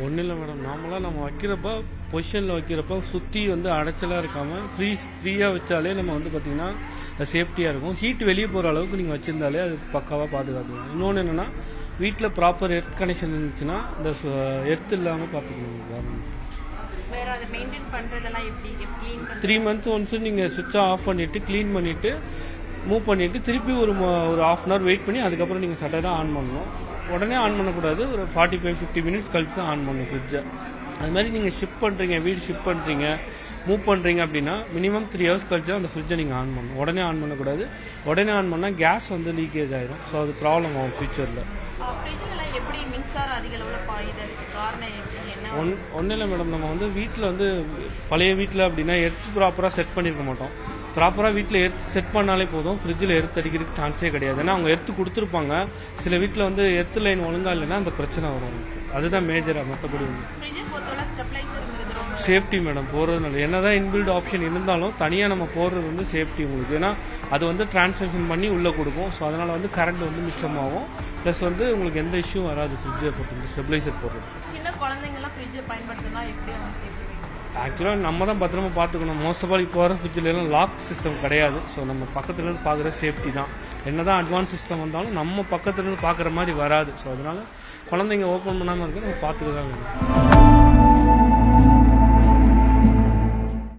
ஒன்றும் இல்லை மேடம். நார்மலாக நம்ம வைக்கிறப்ப பொசிஷனில் வைக்கிறப்ப சுற்றி வந்து அடைச்சலாக இருக்காமல் ஃப்ரீயாக வச்சாலே நம்ம வந்து பார்த்திங்கன்னா சேஃப்டியாக இருக்கும். ஹீட் வெளியே போகிற அளவுக்கு நீங்கள் வச்சுருந்தாலே அது பக்காவாக பாதுகாத்துக்கலாம். இன்னொன்று என்னென்னா வீட்டில் ப்ராப்பர் எர்த் கனெக்ஷன் இருந்துச்சுன்னா இந்த எர்த் இல்லாமல் பார்த்துக்கணும். வேற அதை மெயின்டைன் பண்றதெல்லாம் எப்படி க்ளீன் 3 months ஒன்ஸ் நீங்கள் சுவிட்சை ஆஃப் பண்ணிவிட்டு க்ளீன் பண்ணிவிட்டு மூவ் பண்ணிவிட்டு திருப்பி ஒரு ½ hour வெயிட் பண்ணி அதுக்கப்புறம் நீங்கள் சட்டராக ஆன் பண்ணணும். உடனே ஆன் பண்ணக்கூடாது. ஒரு 45-50 minutes கழிச்சு தான் ஆன் பண்ணணும் ஃப்ரிட்ஜை. அது மாதிரி நீங்கள் ஷிஃப்ட் பண்ணுறீங்க, வீடு ஷிஃப்ட் பண்ணுறீங்க, மூவ் பண்ணுறீங்க அப்படின்னா மினிமம் 3 hours கழிச்சு தான் அந்த ஃப்ரிட்ஜை நீங்கள் ஆன் பண்ணணும். உடனே ஆன் பண்ணக்கூடாது. உடனே ஆன் பண்ணால் கேஸ் வந்து லீக்கேஜ் ஆகிடும். ஸோ அது ப்ராப்ளம் ஆகும் ஃபியூச்சரில். எப்படி மின்சாரம் அதிக அளவில் பாயுதற்கு காரணம் என்ன? ஒன்றும் இல்லை மேடம். நம்ம வந்து வீட்டில் வந்து பழைய வீட்டில் அப்படின்னா எர்த் ப்ராப்பராக செட் பண்ணியிருக்க மாட்டோம். ப்ராப்பராக வீட்டில் எர்த் செட் பண்ணாலே போதும், ஃப்ரிட்ஜில் எர்த் அடிக்கிறதுக்கு சான்ஸே கிடையாது. ஏன்னா அவங்க எர்த்து கொடுத்துருப்பாங்க. சில வீட்டில் வந்து எர்த் லைன் ஒழுங்கா இல்லைன்னா அந்த பிரச்சனை வரும். அதுதான் மேஜராக. மற்றபடி சேஃப்டி மேடம் போடுறதுனால என்னதான் இன்பில்ட் ஆப்ஷன் இருந்தாலும் தனியாக நம்ம போடுறது வந்து சேஃப்டி உங்களுக்கு. ஏன்னா அது வந்து டிரான்ஸ்மிஷன் பண்ணி உள்ளே கொடுக்கும். ஸோ அதனால் வந்து கரண்ட் வந்து மிச்சமாகும். ப்ளஸ் வந்து உங்களுக்கு எந்த இஷ்யூ வராது ஃப்ரிட்ஜை பொறுத்து ஸ்டெபிளைசர் போடுறது. சின்ன குழந்தைங்கலாம் ஃப்ரிட்ஜை பயன்படுத்தினா எப்படி? ஆக்சுவலாக நம்ம தான் பத்திரமா பார்த்துக்கணும். மோஸ்ட் ஆஃப் ஆல் இப்போ வர ஃப்ரிட்ஜிலலாம் லாக் சிஸ்டம் கிடையாது. ஸோ நம்ம பக்கத்துலேருந்து பார்க்குற சேஃப்டி தான். என்ன தான் அட்வான்ஸ் சிஸ்டம் வந்தாலும் நம்ம பக்கத்துலேருந்து பார்க்குற மாதிரி வராது. ஸோ அதனால் குழந்தைங்க ஓப்பன் பண்ணாமல் இருக்க நம்ம பார்த்துக்க தான் வேணும்.